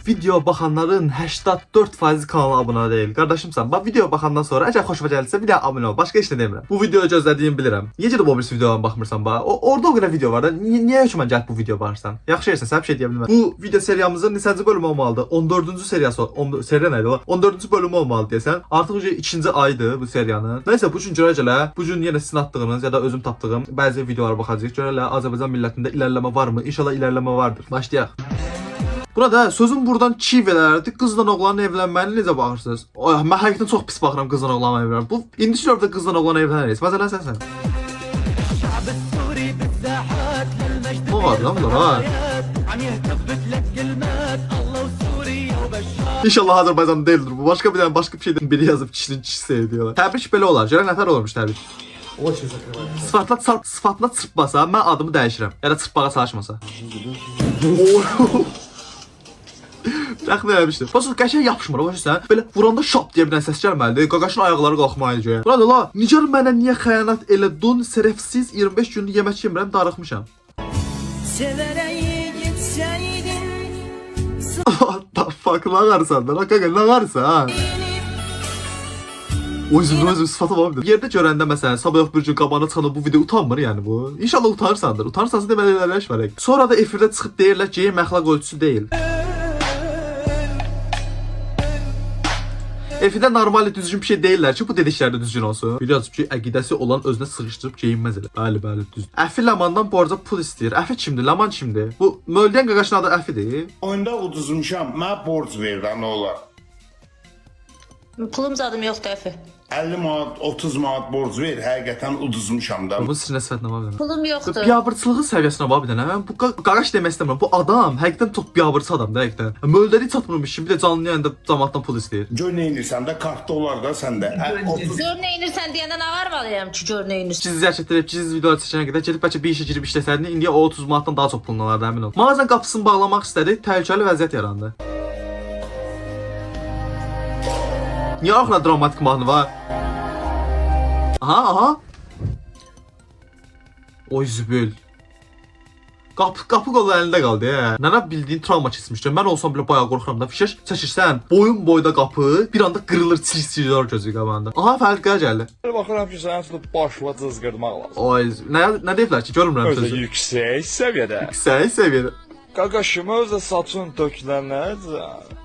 video baxanların 84% kanala abunə deyil. Qardaşımsan, bax video baxandan sonra əgər xoşuna gəlirsə bir də abunə ol. Başqa heç nə demirəm. Bu videoyu gözlədiyimi bilirəm. Niyə gedib o birisi videolara baxmırsan bax? Orada o qədər video var da. Niyə hökmən gəlib bu video baxırsan? Yaxşı yersən, sən bir şey deyə bilmərəm. Bu video seriyamızın neçənci bölümü olmalıdır? 14-cü seriyası. Seriya nə idi o? 14-cü bölümü olmalı desən. Artıq ikinci aydır bu seriyanın. Nəysə bu gün görə bu gün yenə sizin atdığınız ya da özüm tapdığım bəzi videolara baxacağıq. Görə Azərbaycan millətində ilerleme var mı? İnşallah ilerleme vardır. Başlayaq. Burada sözüm buradan çiğ velərdi. Qızla oğlanın evlənməyini necə baxırsınız? Mən həqiqətən çox pis baxıram qızla oğlanın evlənməyinə. Bu indi şurada qızla oğlan evlənəriz. Məsələn sən. Bu var lan bunlar ha. İnşallah Azərbaycan değildir bu. Başka bir şeyden biri yazıp kişinin kişisi ediyorlar. Təbrik belə olar. Görən nətər olmuş təbrik. Sıfatına çırpmasa mən adımı dəyişirəm. Ya da çırpmağa çalışmasa. Rəxmə eləmişdir. Fasul qəşəng yapışmır. Başa belə vuranda şap deyə bir səs gəlməlidir. Qaqaşın ayaqları qalxmayacaq. Burada la, Nigar mənə niyə xəyanət elədin? Sərəfsiz 25 gündür yemək yemirəm, darıxmışam. Sevərək getsəydin. What the fuck, lağarsan da, lağarsan ha. O yüzden sıfatı var bir de. Yerde görəndə məsələn sabah bir gün qabağına çıxanda bu video utanmır yəni bu. İnşallah utanırsandır. Utanırsansa deməli eləş var. Sonra da efirdə çıxıb deyirlər ki, əxlaq ölçüsü deyil. Efirdə normal düzgün bir şey deyirlər ki, bu dedikləri düzgün olsun. Biliyorsunuz ki, əqidəsi olan özünə sığışdırıb geyinməz elə. Bəli, düzdür. Əfi Lamandan borca pul istəyir. Əfi kimdir? Laman kimdir? Bu Möldən qaqaşın adı Əfidir. Oyunda uduzmuşam. Mənə borc ver də nə olar? Pulum zadım yoxdur Əfi. 50 manat, 30 manat borc ver. Həqiqətən uduzmuşam da. Bu sinə sifətinə bax bir. Pulum yoxdur. Biabırçılığı səviyyəsinə bax bir dənə. Bu qaqaş demək istəmirəm. Bu adam həqiqətən çox biabırçı adamdır həqiqətən. Mölləri çatmırmış kimi bir də canlı yayında cəmaatdan pul istəyir. Gör nə edirsən də, kartda olar da səndə. Gör nə inirsən deyəndə nə varmalıyam ki, gör nə inirsən. Siz zərçətdirib, siz videolar çəkənə qədər gedib bəlkə bir işə girib işləsəydin, indi o 30 manatdan daha çox pulun olardı, əmin ol. Mağazanın qapısını bağlamaq istədi, təhlükəli vəziyyət yarandı. Niyə axına dramatik mahnı var? Aha. Oy Zübül. Qapı qolu əlində qaldı ya. Nənə bildiyin travma keçmişdir. Mən olsam belə bayağı qorxuram da. Fişəş çəkirsən, boyun boyda qapı bir anda qırılır, çilir gözü qabağında. Aha, Fərqə gəldi. Baxıram ki, sən tutub başına cızqırmaq lazım. Oy, nə deyiblər ki, görmürəm Özü sözü. yüksək səviyyədə. Yüksək səviyyədə. Qaqaşımı özə saçın tökülənəcək.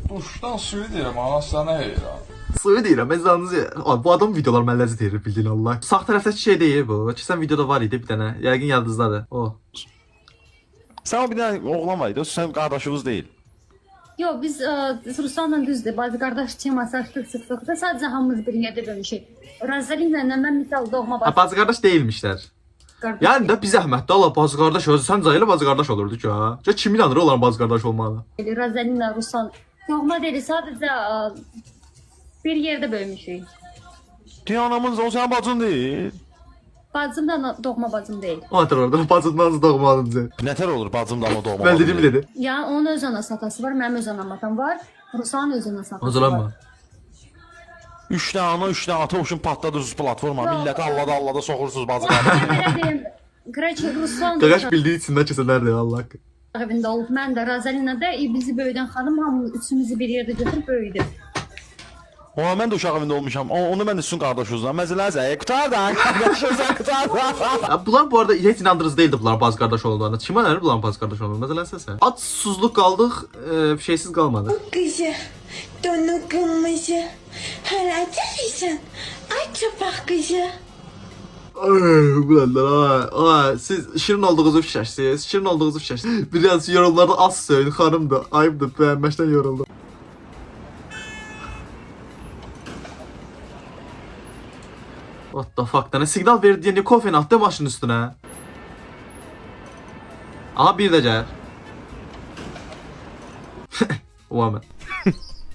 Duşdan suyu deyirəm, ana sənə heyran. Suyu deyirəm, məzanınız ya. Bu adam videolar mən ləzzət verir, bildiyin Allah. Sağ tərəfdəki şey deyil bu. Keçən videoda var idi bir dənə. Yəqin yadınızdadır. O. Sən o bir dənə oğlan var idi, o sən qardaşınız deyil. Yox, biz Ruslanla düzdür, bazı qardaş teması açdıq, çıxdıq da sadəcə hamımız bir yerdə bölüşük. Razalinlə mən misal doğma Ha, bazı qardaş deyilmişlər. Yəni də bir zəhmətdə Allah bazı qardaş olsa, sən cayla bazı qardaş olurdu ki ha. Ya kim inanır onların bazı qardaş olmağına? Razalinlə Ruslan doğma deyil, sadəcə bir yerdə bölmüşük. Anamız o sənin bacın deyil. Bacım da doğma bacım deyil. O atır orada bacından doğmadınca. Nətər olur bacım da ama doğma Ben bacım dedim deyil. dedi. Ya onun öz anası atası var, mənim öz anam atam var. Ruslanın öz anası atası O zaman var. mı? 3 dənə ana, 3 dənə ata olsun patladınız platforma. Yox. Milleti allada soxursunuz bacı. Mən belə deyim, Qaraç Ruslan Qaqaş bildiği içindən keçənlərdir Allah haqqı. evində olub, mən də Razalinlə də bizi böyüdən xanım hamımız üçümüzü bir yerdə götürüb böyüdü. Ona mən də uşaq evində olmuşam. Onu mən də sizin qardaşınızdan. Məsələsə, qutar da, qardaşınızdan qutar da. Ya bunlar bu arada heç inandırıcı değildi bunlar bazı qardaş olduğuna. Kimə nə bunların bazı qardaş olduğuna? Məsələn sən. At susuzluq qaldıq, şeysiz qalmadı. Kızı, donu kırmızı, hala çalışın, aç çapak kızı. Ulanlar, siz şirin olduğunuzu fişəşsiz, şirin olduğunuzu fişəşsiz. Biraz yorumlarda az söyleyin, xanımdır, ayıbdır, bəyənməkdən yoruldum. What the fuck, dənə siqnal verdi deyə niyə kofeni atdı maşının üstünə? Aha, bir də gəlir. Woman.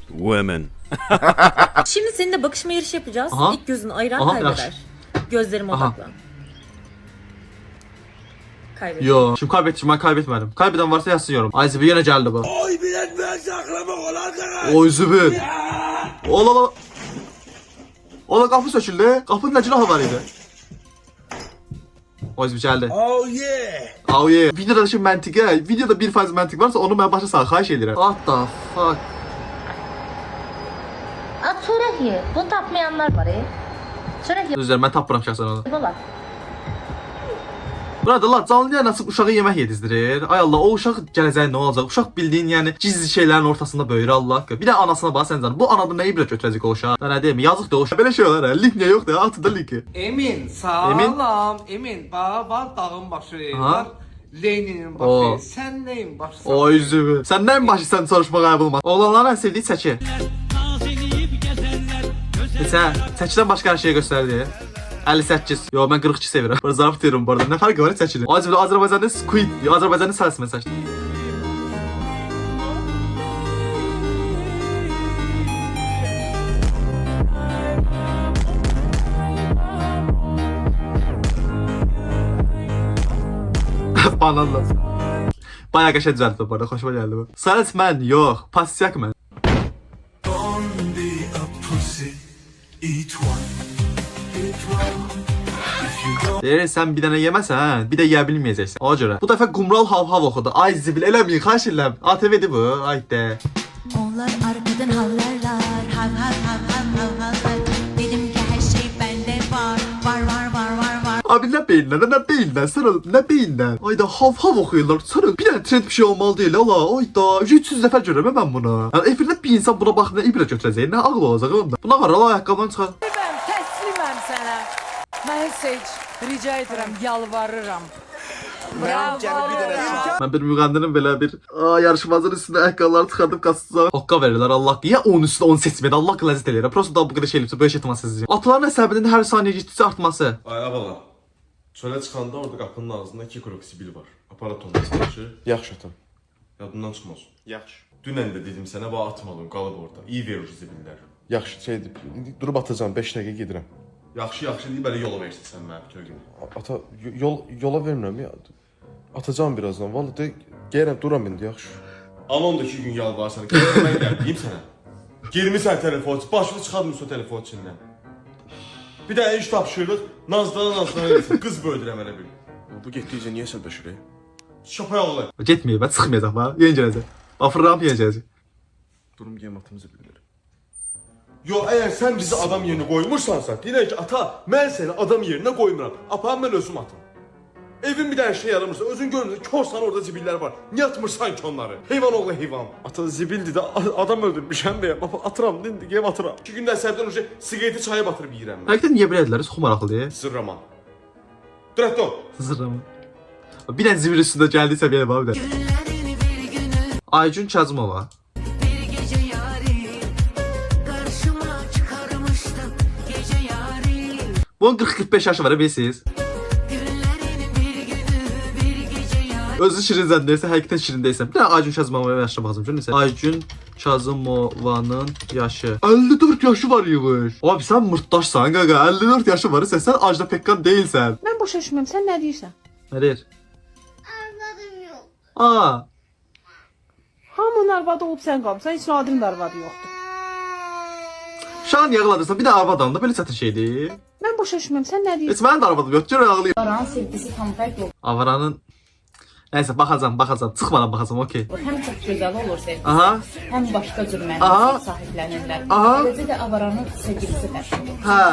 Women. Şimdi seninle bakışma yarışı yapacağız. Aha. İlk gözün ayıran Aha, kaybeder. yaxşı. Gözlerime Aha. odaklan. Kaybettim. Yo, şimdi kaybettim, ben kaybetmedim. Kaybeden varsa yazsın yorum. Ay Zübü yine geldi bu. Oy bilet ben saklamak olan kadar. Oy Zübü. Ola. Ola, kapı söküldü. Kapının ne günahı var idi? Voice gəldi. Oh yeah. Oh yeah. Videoda şu məntiqə, videoda 1% məntiq varsa onu mən başa sal, xahiş edirəm. What the fuck? At çörək ye. Bunu tapmayanlar var Çörək ye. Düzdür, mən tapmıram şəxsən onu. Baba. Burada la canlı yayın açıb uşağa yemək yedizdirir. Ay Allah, o uşaq gələcəyi nə olacaq? Uşaq bildiyin, yəni gizli şeylərin ortasında böyür Allah haqqı. Bir də anasına bax sən canım. Bu anadan nə ibrət götürəcək o uşaq? Da nə deyim? Yazıqdır o uşaq. Belə şey olar ha. Link niyə yoxdur? Atı da linki. Emin, sağlam. Emin, var dağın başı, Aha. var Leninin Oo. başı. Sen neyin başı? O üzümü. Sən nəyin başısan soruşmağa qayıb olmaz. Oğlanların ən sevdiyi çəki. Sən çəkidən başqa hər şey göstərdi. 58. Yo, mən 42 sevirəm. Burada zaraf deyirəm bu arada. Nə fərqi var çəkinin? Azərbaycanda Squid, Azərbaycanda səsini seçdim. Bananla. Bayağı qəşəng düzəltdi bu arada, xoşuma gəldi bu. Sənət mən, yox, pasiyak mən. Deyir, sən bir dənə yeməsən, bir də yeyə bilməyəcəksən. Ona görə. Bu dəfə Qumral hav-hav oxudu. Ay zibil, eləməyin, xahiş edirəm. ATV-dir bu, ay də. Onlar arkadan havlarlar. Hav hav hav hav hav hav. Dedim ki her şey bende var. Var var var var var. Abi nə beyindən, nə beyindən, sən oğlum, nə beyindən? Ay da hav-hav oxuyurlar. Sən bir dənə trend bir şey olmalı deyil, ala. Ay da, 300 dəfə görürəm mən bunu. Yəni efirdə bir insan buna baxıb nə ibrət götürəcək, nə ağıl olacaq onda. Buna var, ala ayaqqabıdan çıxar. Təsliməm sənə. Mən heç rica edirəm, yalvarıram. Bravo. Mən bir müğəndinin belə bir yarışmacının üstünə ayaqqabıları çıxardıb qaçacaq. Haqqa verirlər Allah. Niyə onun üstünə onu seçməyir? Allah ləzzət eləyir. Prosta da bu qədər şey elibsə, böyük ehtimalsızlıq. Atıların əsəbinin hər saniyə getdikcə artması. Ay abala, çölə çıxanda orada qapının ağzında 2 krok zibil var. Aparat ondan çıxır. Yaxşı atam. Yadından çıxmaz. Yaxşı. Dünən də dedim sənə, bax atmalım, qalıb orada. İyi verir zibillər. Yaxşı, şeydir, durub atacağım, 5 dəqiqə gedirəm. Yaxşı deyib belə yola versin sən mənə bütün gün. Ata, yola vermirəm ya. Atacağım birazdan, vallahi de, gəlirəm, duram indi, yaxşı. Anon da 2 gün yalvarsan, mən gəldim sənə. Girmisən telefon, başını çıxarmırsan telefon içindən. Bir də iş tapşırıq, nazlana eləsin, qız böyüdürəm elə bir. Bu getdikcə niyə səlbəşir? Şapaya oğlu. Getməyib, mən çıxmayacaq ha. Yeni gələcək. Afırram yeyəcək. Durum qiyamətimizi bilir. Yo, əgər sən bizi adam yerinə qoymursansa, deyirək ki, ata, mən səni adam yerinə qoymuram. Apa, mən özüm atım. Evin bir dənə şey yaramırsa, özün görmürsən, korsan orada zibillər var. Niyə atmırsan ki onları? Heyvan oğlu heyvan. Ata, zibildi də adam öldürmüşəm deyə, atıram, indi geyim atıram. 2 gündə əsəbdən önce sigareti çaya batırıb yeyirəm mən. Həqiqətən niyə belə edilər? Çox maraqlıdır. Zırrama. Direkt ol. Zırrama. Bir dənə zivir üstündə gəldiysə belə bax bir də. Aycun Kazımova. Bunun 40-45 yaşı var, bilirsiniz. Özü şirin zənnəyirsə, həqiqətən şirin deyilsən. Bir də Aycun Kazımova'ya yaşına baxacağım. Görün Aycun Kazımova'nın yaşı. 54 yaşı var yığış. Abi sən mırtdaşsan qaqa. 54 yaşı var sən Ajda Pekkan deyilsən. Mən başa düşmürəm, sən nə deyirsən? Nə deyir? Arvadım yok. Aa. Hamının arvadı olub sən qalmısan, heç Nadirin arvadı yoxdur. Şan yağladırsan, bir də arvadan da belə çətin şeydir. Mən başa düşmürəm, sən nə deyirsən? Heç mənim də arvadım yox, görə ağlayım. Avaranın sevgisi tam fərq yox. Avaranın... Nəysə, baxacam, çıxmadan baxacam, okey. Həm çox gözəl olur sevgisi, Aha. həm başqa cür Aha. mənasız sahiblənirlər. Aha. Eləcə də avaranın sevgilisi fərqlidir. Hə.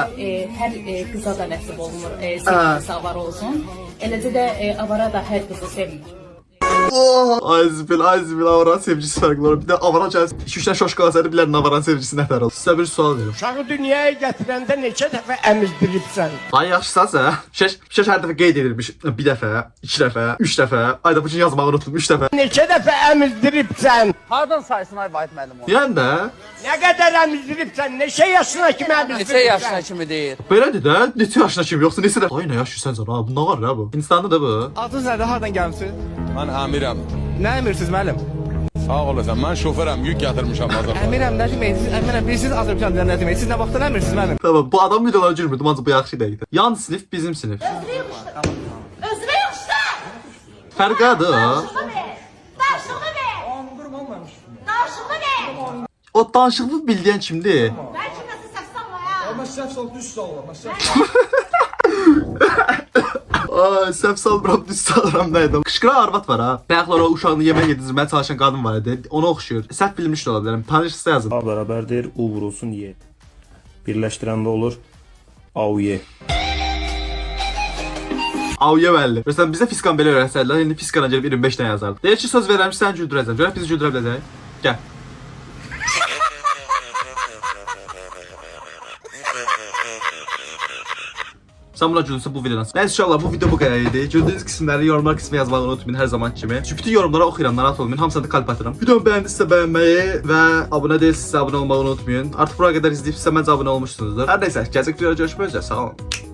Hər qıza da nəsib olmur sevgilisi avara olsun. Eləcə də avara da hər qızı sevmir. Ay zibil, avaranın sevgisi fərqli olur. Bir də avaran gəlsin, 2-3 dənə şoşka alsaydı, bilərin avaranın sevgisi nətər olur. Sizə bir sual verim. Uşağı dünyaya gətirəndə neçə dəfə əmizdiribsən? Ay yaxşısansa, şəş hər dəfə qeyd edilmiş. Bir dəfə, 2 dəfə, 3 dəfə. Ay da bu gün yazmağı unutdum, 3 dəfə. Neçə dəfə əmizdiribsən? Hardan sayısın ay Vahid müəllim onu? Yəni də, Nə qədər əmizdiribsən? Neçə yaşına kimi əmizdiribsən? kimi deyir? belədir də, neçə yaşına kimi yoxsa neçə də... Ay nə yaşıyorsan sən ha, bu nə var ya bu? Hindistanlı da bu. Adınız nədir? Hardan gəlmisiniz? Mən əmirəm. Nə əmirsiniz müəllim? Sağ olasın, mən şoförəm, yük gətirmişəm Azərbaycan. Əmirəm, nə deməkdir? Əmirəm, bilirsiniz Azərbaycan dilində nə deməkdir? Siz nə vaxtdan əmirsiniz müəllim? Tamam, bu adam videolara girmirdim, ancaq bu yaxşı deyildi. Yan sinif bizim sinif. Özüme yoksa. Fərqadır. Karşımı be. Karşımı be. O danışıqlı bildiyin kimdir? Belki nasıl saksan var ha. Ama səhv sol, düz sol. Ay, səhv salmıram, düz salıram nəydim. Qışqıran arvad var ha. Bayaqlar o uşağını yemək yedirməyə çalışan qadın var idi. Ona oxşuyur. Səhv bilmiş də ola bilərəm. Tanışsa yazın. A bərabərdir U vurulsun Y. Birləşdirəndə olur AUY. Avya bəlli. Məsələn bizə fiskan belə öyrətsəydilər, indi fiskana gəlib 25 dənə yazardı. Deyir ki, söz verirəm ki, səni güldürəcəm. Görək bizi güldürə biləcək. Gəl. Sən buna gülünsə bu videodan. Nəysə inşallah bu video bu qədər idi. Gördüyünüz qismləri yorumlar qismə yazmağı unutmayın hər zaman kimi. Çünki bütün yorumlara oxuyuram, narahat olmayın. Hamısına da kalp atıram. Videomu bəyəndinizsə bəyənməyi və abunə deyilsinizsə abunə olmağı unutmayın. Artıq bura qədər izləyibsə məncə abunə olmuşsunuzdur. Hər nəysə, gələcək videoda görüşmək üzrə. Sağ olun.